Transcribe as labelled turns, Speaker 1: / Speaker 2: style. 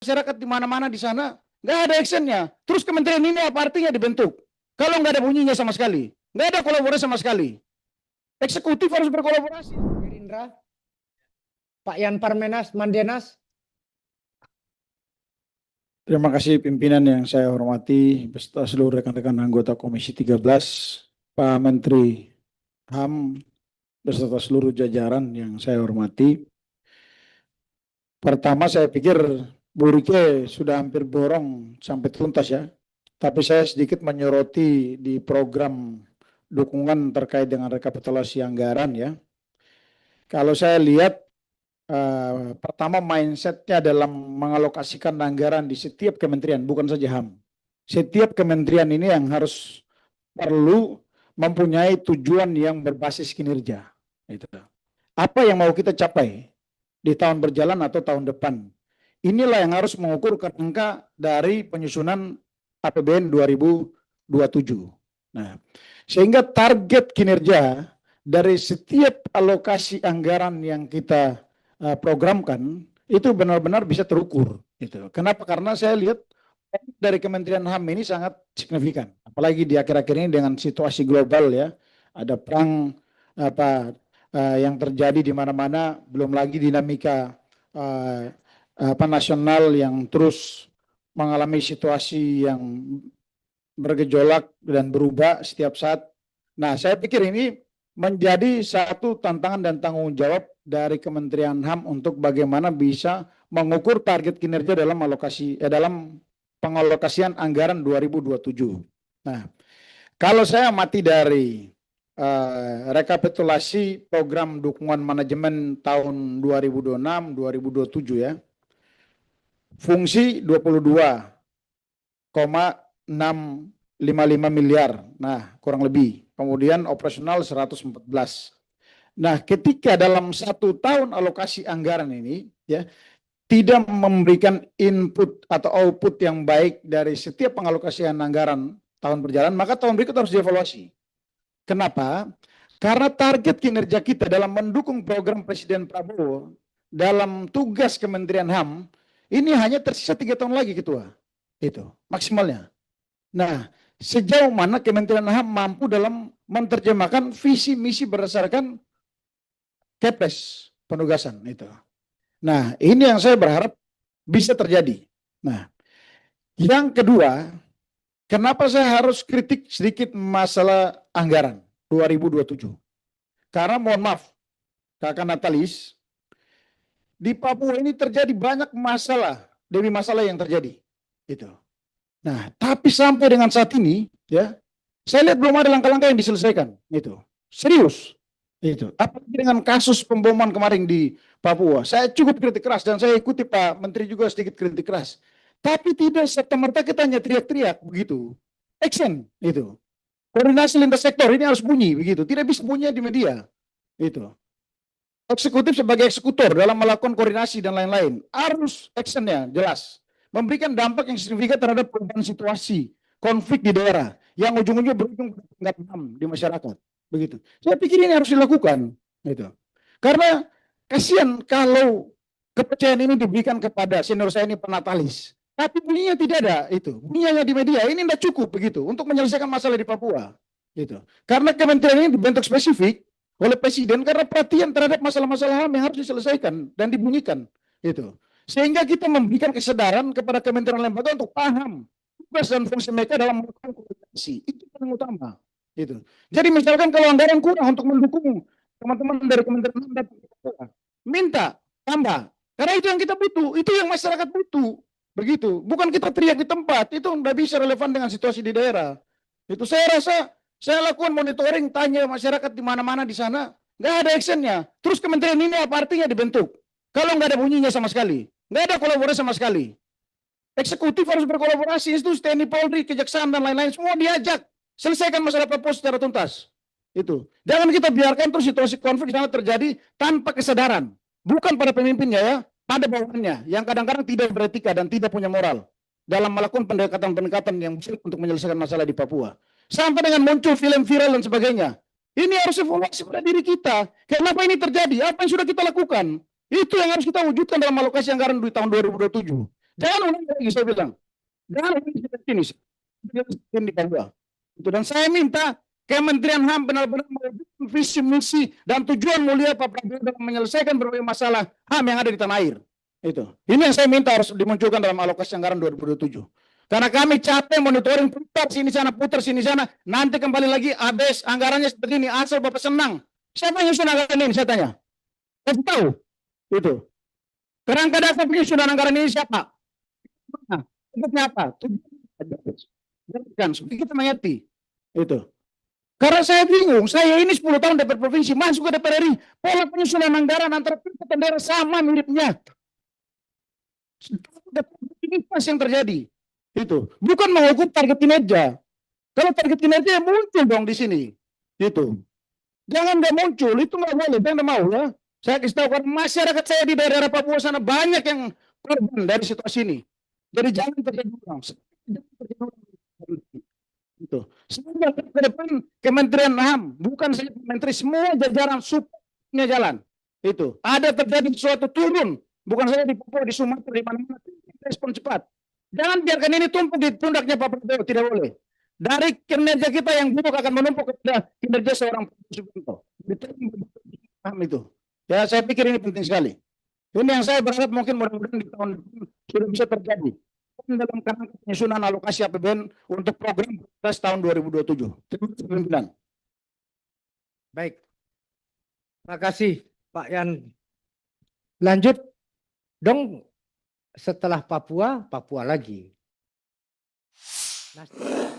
Speaker 1: masyarakat di mana-mana di sana, nggak ada actionnya. Terus kementerian ini apa artinya dibentuk? Kalau nggak ada bunyinya sama sekali, nggak ada kolaborasi sama sekali. Eksekutif harus berkolaborasi.
Speaker 2: Gerindra, Pak Yan Parmenas, Mandenas.
Speaker 1: Terima kasih pimpinan yang saya hormati, beserta seluruh rekan-rekan anggota Komisi 13, Pak Menteri HAM, beserta seluruh jajaran yang saya hormati. Pertama saya pikir Bu Rike sudah hampir borong sampai tuntas ya. Tapi saya sedikit menyoroti di program dukungan terkait dengan rekapitulasi anggaran ya. Kalau saya lihat pertama mindsetnya dalam mengalokasikan anggaran di setiap kementerian, bukan saja HAM. Setiap kementerian ini yang harus perlu mempunyai tujuan yang berbasis kinerja. Itu. Apa yang mau kita capai di tahun berjalan atau tahun depan? Inilah yang harus mengukur kerangka dari penyusunan APBN 2027. Nah, sehingga target kinerja dari setiap alokasi anggaran yang kita programkan itu benar-benar bisa terukur. Gitu. Kenapa? Karena saya lihat dari Kementerian HAM ini sangat signifikan. Apalagi di akhir-akhir ini dengan situasi global ya, ada perang yang terjadi di mana-mana, belum lagi dinamika nasional yang terus mengalami situasi yang bergejolak dan berubah setiap saat. Nah, saya pikir ini menjadi satu tantangan dan tanggung jawab dari Kementerian HAM untuk bagaimana bisa mengukur target kinerja dalam dalam pengalokasian anggaran 2027. Nah, kalau saya amati dari rekapitulasi program dukungan manajemen tahun 2026-2027 ya, fungsi 22,655 miliar, nah kurang lebih. Kemudian operasional 114. Nah, ketika dalam 1 tahun alokasi anggaran ini ya tidak memberikan input atau output yang baik dari setiap pengalokasian anggaran tahun berjalan, maka tahun berikut harus dievaluasi. Kenapa? Karena target kinerja kita dalam mendukung program Presiden Prabowo dalam tugas Kementerian HAM ini hanya tersisa 3 tahun lagi, Ketua. Itu maksimalnya. Nah, sejauh mana Kementerian HAM mampu dalam menerjemahkan visi misi berdasarkan Kepres penugasan itu. Nah, ini yang saya berharap bisa terjadi. Nah, yang kedua, kenapa saya harus kritik sedikit masalah anggaran 2027? Karena mohon maaf, Kakak Natalis, di Papua ini terjadi banyak masalah demi masalah yang terjadi. Itu. Nah, tapi sampai dengan saat ini, ya, saya lihat belum ada langkah-langkah yang diselesaikan. Itu serius. Itu. Apalagi dengan kasus pemboman kemarin di Papua, saya cukup kritik keras dan saya ikuti Pak Menteri juga sedikit kritik keras. Tapi tidak serta-merta kita hanya teriak-teriak begitu. Action itu. Koordinasi lintas sektor ini harus bunyi begitu. Tidak bisa bunyi di media. Itu. Eksekutif sebagai eksekutor dalam melakukan koordinasi dan lain-lain harus actionnya jelas. Memberikan dampak yang signifikan terhadap perubahan situasi, konflik di daerah yang ujung-ujungnya berujung tingkat HAM di masyarakat. Begitu. Saya pikir ini harus dilakukan. Gitu. Karena kasihan kalau kepercayaan ini diberikan kepada senior saya ini penatalis. Tapi bunyinya tidak ada itu. Bunyinya di media ini tidak cukup begitu untuk menyelesaikan masalah di Papua. Gitu. Karena kementerian ini dibentuk spesifik oleh Presiden karena perhatian terhadap masalah-masalah HAM yang harus diselesaikan dan dibunyikan. Gitu. Sehingga kita memberikan kesadaran kepada kementerian lembaga untuk paham tugas dan fungsi mereka dalam melakukan komunikasi. Itu yang utama. Gitu. Jadi misalkan kalau anggaran kurang untuk mendukung teman-teman dari Kementerian Lembaga, minta tambah. Karena itu yang kita butuh, itu yang masyarakat butuh. Begitu. Bukan kita teriak di tempat, itu nggak bisa relevan dengan situasi di daerah. Itu saya rasa saya lakukan monitoring, tanya masyarakat di mana-mana di sana, nggak ada actionnya. Terus kementerian ini apa artinya dibentuk? Kalau nggak ada bunyinya sama sekali, nggak ada kolaborasi sama sekali. Eksekutif harus berkolaborasi, institusi TNI, Polri, Kejaksaan dan lain-lain semua diajak. Selesaikan masalah Papua secara tuntas. Itu. Jangan kita biarkan terus situasi konflik sangat terjadi tanpa kesadaran. Bukan pada pemimpinnya ya, pada bawahannya yang kadang-kadang tidak beretika dan tidak punya moral dalam melakukan pendekatan-pendekatan yang sulit untuk menyelesaikan masalah di Papua. Sampai dengan muncul film viral dan sebagainya. Ini harus evaluasi pada diri kita. Kenapa ini terjadi? Apa yang sudah kita lakukan? Itu yang harus kita wujudkan dalam alokasi anggaran di tahun 2027. Jangan ulangi lagi saya bilang. Jangan ulangi seperti ini. Ini di Papua. Itu dan saya minta Kementerian HAM benar-benar mewujudkan visi misi dan tujuan mulia Pak Prabowo dalam menyelesaikan berbagai masalah HAM yang ada di tanah air. Itu. Ini yang saya minta harus dimunculkan dalam alokasi anggaran 2027. Karena kami capek monitoring putar sini sana, nanti kembali lagi habis anggarannya seperti ini, asal Bapak senang. Siapa yang nyusun anggaran ini saya tanya? Kasih tahu. Itu. Kerangka dasar penyusunan anggaran ini siapa? Nah, tugasnya apa? Kan supaya kita mengerti. Itu. Karena saya bingung, saya ini 10 tahun DPR provinsi, masuk ke DPR RI, pola penyusunan anggaran antara pusat dan daerah sama miripnya. Ini pas yang terjadi. Itu. Bukan mengukur target kinerja. Kalau target kinerja ya muncul dong di sini. Itu. Jangan nggak muncul, itu nggak boleh, jangan mau ya. Saya kasih tahu karena masyarakat saya di daerah Papua sana banyak yang korban dari situasi ini. Jadi jangan terjadi ulang. Itu. Semoga ke depan Kementerian HAM, bukan saja menteri, semua jajaran supnya jalan. Itu. Ada terjadi sesuatu turun, bukan saja di Papua, di Sumatera, di mana-mana. Respon cepat. Jangan biarkan ini tumpuk di pundaknya Pak Prabowo, tidak boleh. Dari kinerja kita yang buruk akan menumpuk kepada kinerja seorang Prabowo Subianto. Paham itu. Ya, saya pikir ini penting sekali. Ini yang saya berharap mungkin mudah-mudahan di tahun depan sudah bisa terjadi dalam kerangka penyusunan alokasi APBN untuk program prioritas tahun 2027. Terima kasih pimpinan.
Speaker 2: Baik. Terima kasih Pak Yan. Lanjut dong, setelah Papua, Papua lagi. Nasdem